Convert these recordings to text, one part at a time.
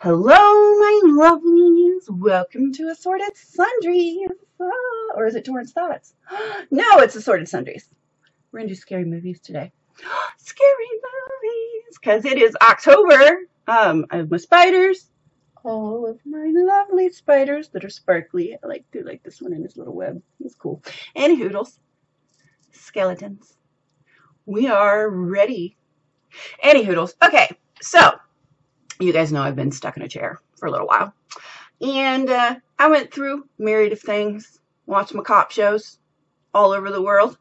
Hello, my lovelies. Welcome to Assorted Sundries. Or is it Torrance Thoughts? No, it's Assorted Sundries. We're going to do scary movies today. Scary movies. Because it is October. I have my spiders. All of my lovely spiders that are sparkly. I do like this one in his little web. He's cool. And hoodles. Skeletons. We are ready. Any hoodles. Okay, so you guys know I've been stuck in a chair for a little while. And I went through myriad of things, watched my cop shows all over the world.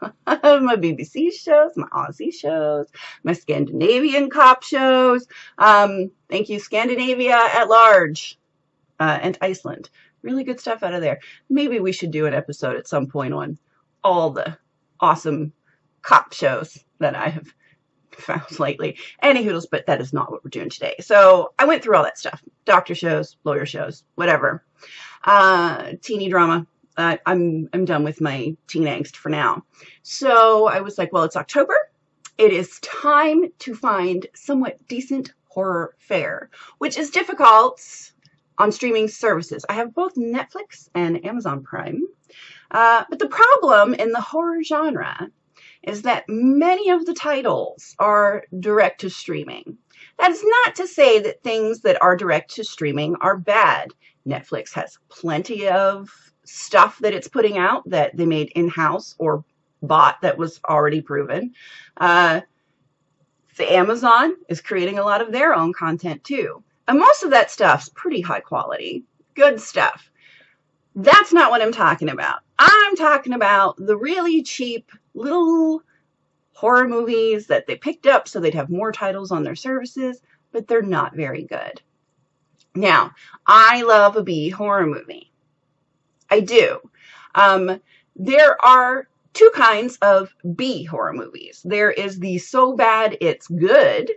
My BBC shows, my Aussie shows, my Scandinavian cop shows. Thank you, Scandinavia at large, and Iceland. Really good stuff out of there. Maybe we should do an episode at some point on all the awesome cop shows that I have found lately. Anywhoodles, but that is not what we're doing today. So I went through all that stuff. Doctor shows, lawyer shows, whatever. Teeny drama. I'm done with my teen angst for now. So I was like, well, it's October. It is time to find somewhat decent horror fare, which is difficult on streaming services. I have both Netflix and Amazon Prime. But the problem in the horror genre is that many of the titles are direct to streaming. That is not to say that things that are direct to streaming are bad. Netflix has plenty of stuff that it's putting out that they made in-house or bought that was already proven. The Amazon is creating a lot of their own content too. And most of that stuff's pretty high quality, good stuff. That's not what I'm talking about. I'm talking about the really cheap little horror movies that they picked up so they'd have more titles on their services, but they're not very good. Now, I love a B horror movie. I do. There are two kinds of B horror movies. There is the so bad it's good,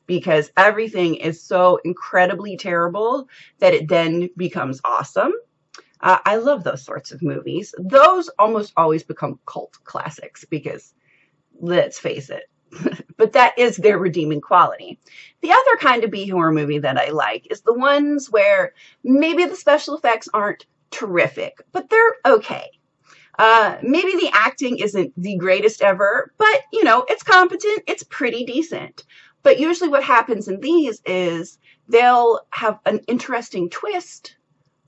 because everything is so incredibly terrible that it then becomes awesome. I love those sorts of movies. Those almost always become cult classics because, let's face it, but that is their redeeming quality. The other kind of B horror movie that I like is the ones where maybe the special effects aren't terrific, but they're okay. Maybe the acting isn't the greatest ever, but, you know, it's competent, it's pretty decent. But usually what happens in these is they'll have an interesting twist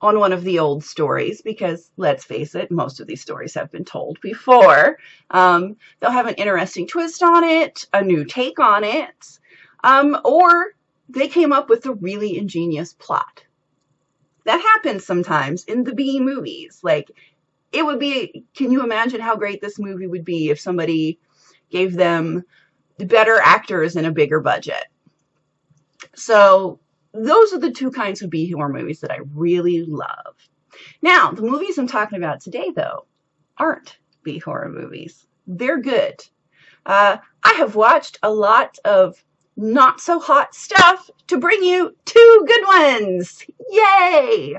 on one of the old stories, because let's face it, most of these stories have been told before. They'll have an interesting twist on it, a new take on it, or they came up with a really ingenious plot. That happens sometimes in the B movies. Like, it would be, can you imagine how great this movie would be if somebody gave them better actors and a bigger budget? So those are the two kinds of B horror movies that I really love. Now, the movies I'm talking about today, though, aren't B horror movies. They're good. I have watched a lot of not so hot stuff to bring you two good ones. Yay!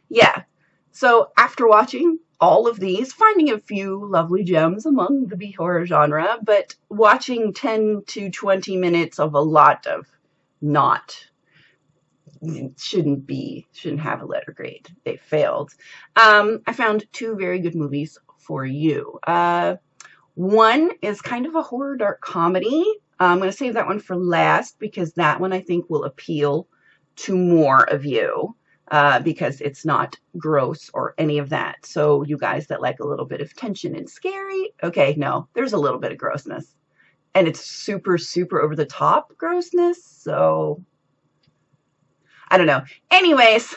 Yeah. So after watching all of these, finding a few lovely gems among the B horror genre, but watching 10 to 20 minutes of a lot of shouldn't have a letter grade. They failed. I found two very good movies for you. One is kind of a horror dark comedy. I'm going to save that one for last because that one I think will appeal to more of you, because it's not gross or any of that. So you guys that like a little bit of tension and scary, okay, no, there's a little bit of grossness. And it's super, super over the top grossness. So I don't know. Anyways,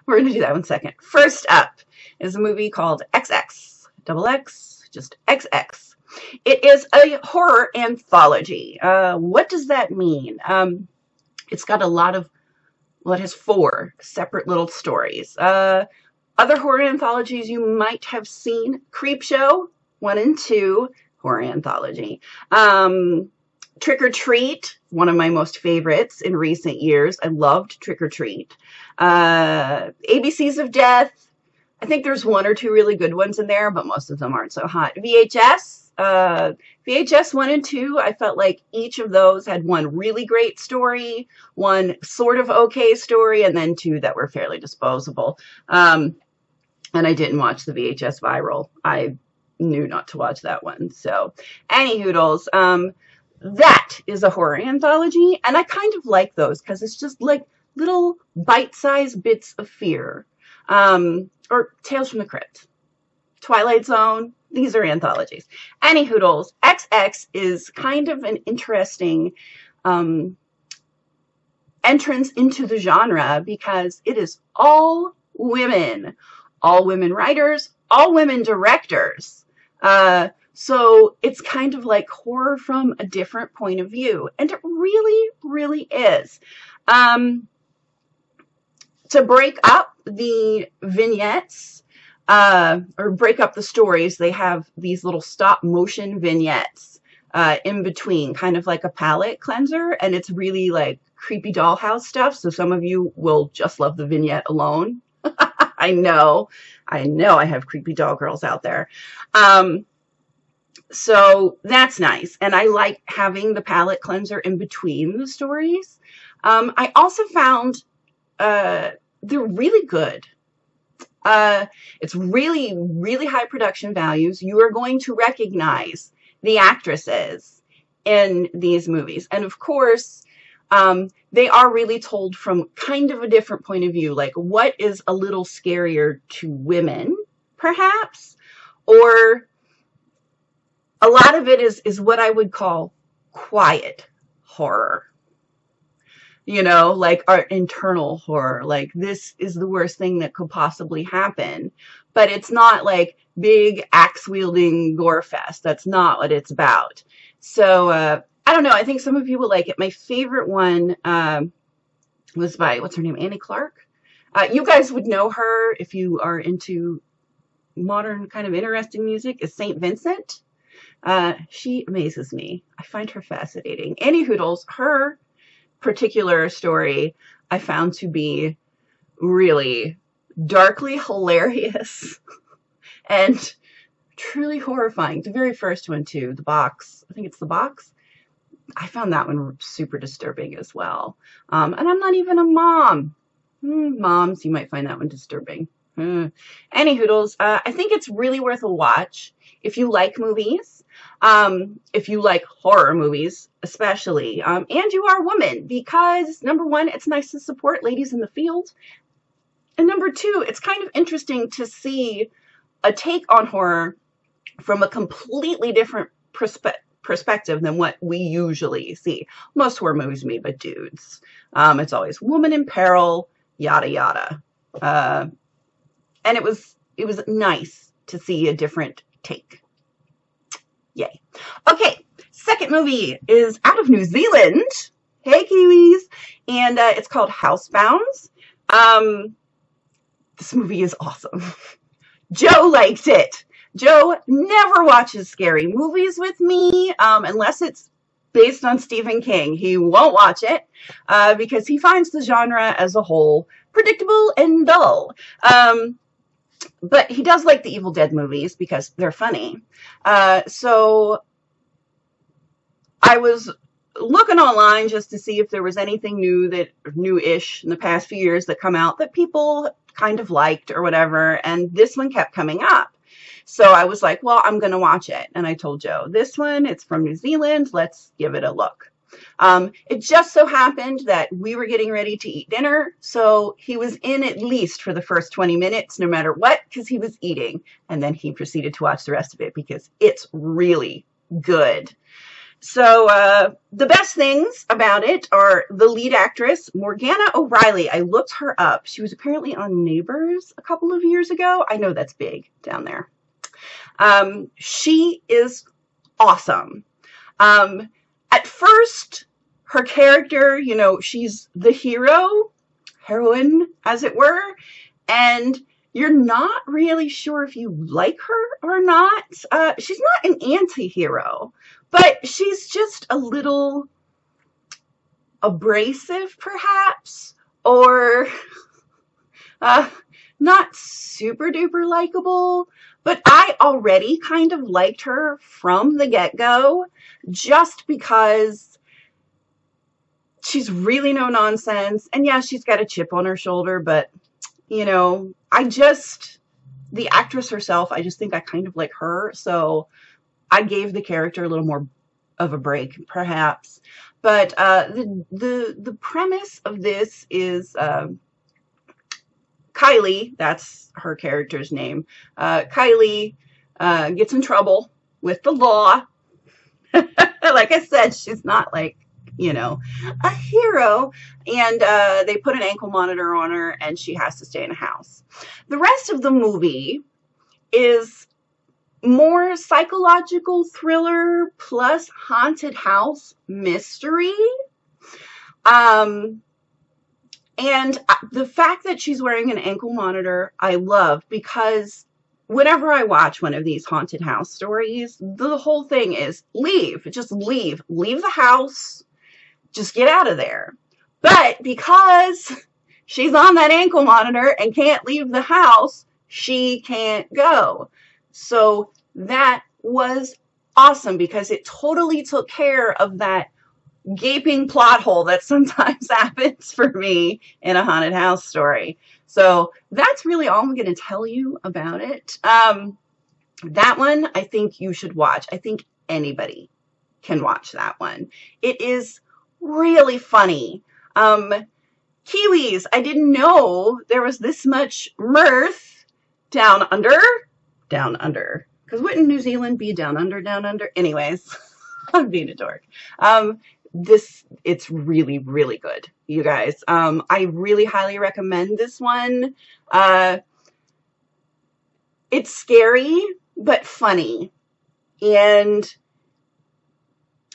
we're going to do that one second. First up is a movie called XX. Double X, just XX. It is a horror anthology. What does that mean? It's got a lot of, well, it has 4 separate little stories. Other horror anthologies you might have seen: Creepshow 1 and 2. Horror anthology. Trick or Treat, one of my most favorites in recent years. I loved Trick or Treat. ABCs of Death. I think there's 1 or 2 really good ones in there, but most of them aren't so hot. VHS, VHS 1 and 2, I felt like each of those had one really great story, one sort of okay story, and then two that were fairly disposable. And I didn't watch the VHS Viral. I knew not to watch that one. So, any hoodles. That is a horror anthology, and I kind of like those because it's just like little bite-sized bits of fear. Or Tales from the Crypt, Twilight Zone. These are anthologies. Any hoodles. XX is kind of an interesting entrance into the genre because it is all women writers, all women directors. So it's kind of like horror from a different point of view. And it really, really is. To break up the vignettes, or break up the stories, they have these little stop motion vignettes in between, kind of like a palette cleanser. And it's really like creepy dollhouse stuff. So some of you will just love the vignette alone. I know I have creepy doll girls out there. So that's nice. And I like having the palette cleanser in between the stories. I also found they're really good. It's really, really high production values. You are going to recognize the actresses in these movies. And of course, they are really told from kind of a different point of view, like what is a little scarier to women, perhaps, or a lot of it is what I would call quiet horror. You know, like our internal horror, like this is the worst thing that could possibly happen. But it's not like big axe-wielding gore fest. That's not what it's about. So, I don't know. I think some of you will like it. My favorite one was by, what's her name? Annie Clark. You guys would know her if you are into modern kind of interesting music, is St. Vincent. She amazes me. I find her fascinating. Annie Hoodles, her particular story I found to be really darkly hilarious and truly horrifying. The very first one too, The Box. I think it's The Box. I found that one super disturbing as well. And I'm not even a mom. Moms, you might find that one disturbing. Any hoodles. I think it's really worth a watch if you like movies. If you like horror movies, especially, and you are a woman, because number one, it's nice to support ladies in the field. And number two, it's kind of interesting to see a take on horror from a completely different perspective than what we usually see. Most horror movies made by dudes. It's always woman in peril, yada, yada. And it was nice to see a different take. Yay. Okay, second movie is out of New Zealand. Hey, Kiwis. And it's called Housebound. This movie is awesome. Joe liked it. Joe never watches scary movies with me unless it's based on Stephen King. He won't watch it because he finds the genre as a whole predictable and dull. But he does like the Evil Dead movies because they're funny. So I was looking online just to see if there was anything new-ish in the past few years that come out that people kind of liked or whatever. And this one kept coming up. So I was like, well, I'm going to watch it. And I told Joe, this one, it's from New Zealand. Let's give it a look. It just so happened that we were getting ready to eat dinner, so he was in at least for the first 20 minutes, no matter what, because he was eating. And then he proceeded to watch the rest of it because it's really good. So the best things about it are the lead actress, Morgana O'Reilly. I looked her up. She was apparently on Neighbors a couple of years ago. I know that's big down there. She is awesome. At first, her character, you know, she's the heroine, as it were, and you're not really sure if you like her or not. She's not an anti-hero, but she's just a little abrasive, perhaps, or not super duper likable. But I already kind of liked her from the get-go just because she's really no nonsense. And yeah, she's got a chip on her shoulder, but, you know, the actress herself, I just think I kind of like her. So I gave the character a little more of a break, perhaps. But the premise of this is Kylie, that's her character's name. Kylie gets in trouble with the law. Like I said, she's not like, you know, a hero. And they put an ankle monitor on her and she has to stay in a house. The rest of the movie is more psychological thriller plus haunted house mystery. And the fact that she's wearing an ankle monitor, I love, because whenever I watch one of these haunted house stories, the whole thing is leave, just leave the house, just get out of there. But because she's on that ankle monitor and can't leave the house, she can't go. So that was awesome because it totally took care of that gaping plot hole that sometimes happens for me in a haunted house story. So that's really all I'm going to tell you about it. That one, I think you should watch. I think anybody can watch that one. It is really funny. Kiwis, I didn't know there was this much mirth down under. Because wouldn't New Zealand be down under? Anyways, I'm being a dork. It's really, really good, you guys. I really highly recommend this one. It's scary, but funny. And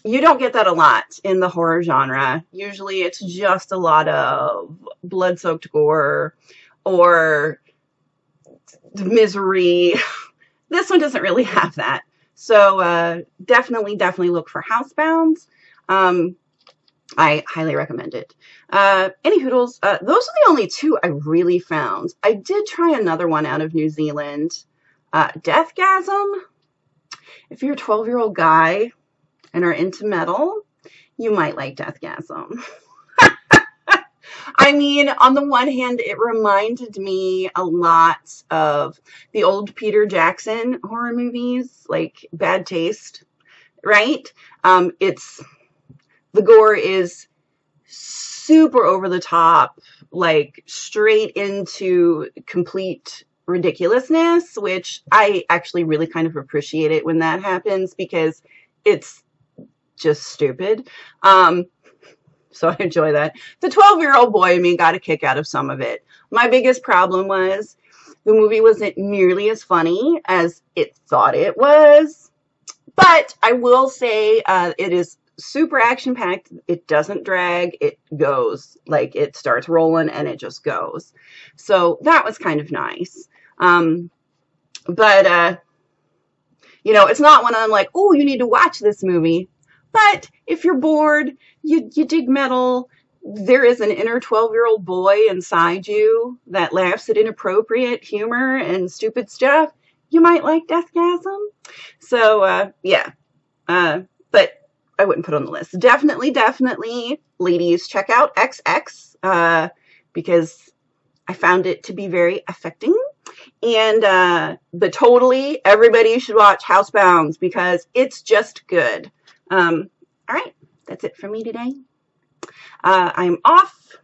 you don't get that a lot in the horror genre. Usually it's just a lot of blood-soaked gore or misery. This one doesn't really have that. So definitely look for Housebound. I highly recommend it. Any hoodles, those are the only two I really found. I did try another one out of New Zealand, Deathgasm. If you're a 12-year-old guy and are into metal, you might like Deathgasm. I mean, on the one hand, it reminded me a lot of the old Peter Jackson horror movies, like Bad Taste, right? The gore is super over the top, like straight into complete ridiculousness, which I actually really kind of appreciate it when that happens because it's just stupid. So I enjoy that. The 12-year-old boy in me got a kick out of some of it. My biggest problem was the movie wasn't nearly as funny as it thought it was. But I will say it is super action-packed. It doesn't drag. It goes. Like, it starts rolling and it just goes. So that was kind of nice. But you know, it's not one I'm like, oh, you need to watch this movie. But if you're bored, you dig metal, there is an inner 12-year-old boy inside you that laughs at inappropriate humor and stupid stuff, you might like Deathgasm. So, yeah. But I wouldn't put it on the list. Definitely, ladies, check out XX, because I found it to be very affecting. And, but totally, everybody should watch Housebound because it's just good. All right, that's it for me today. I'm off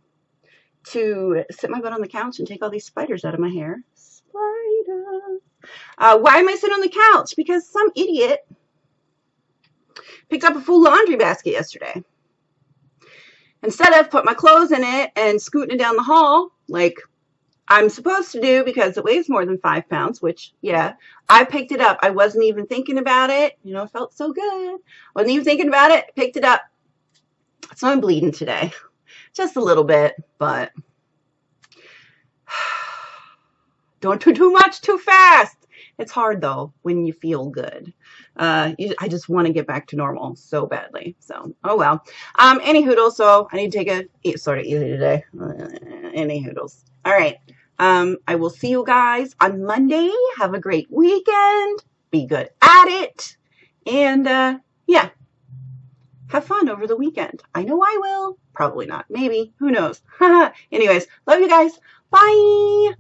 to sit my butt on the couch and take all these spiders out of my hair. Spiders. Why am I sitting on the couch? Because some idiot picked up a full laundry basket yesterday. Instead of put my clothes in it and scooting it down the hall, like I'm supposed to do because it weighs more than 5 pounds, which, yeah, I picked it up. I wasn't even thinking about it. You know, it felt so good. Wasn't even thinking about it. Picked it up. So I'm bleeding today. Just a little bit, but don't do too much too fast. It's hard, though, when you feel good. I just want to get back to normal so badly. So, oh well. Any hoodles, so I need to take a sort of easy today. Any hoodles. All right. I will see you guys on Monday. Have a great weekend. Be good at it. And yeah, have fun over the weekend. I know I will. Probably not. Maybe. Who knows? Anyways, love you guys. Bye.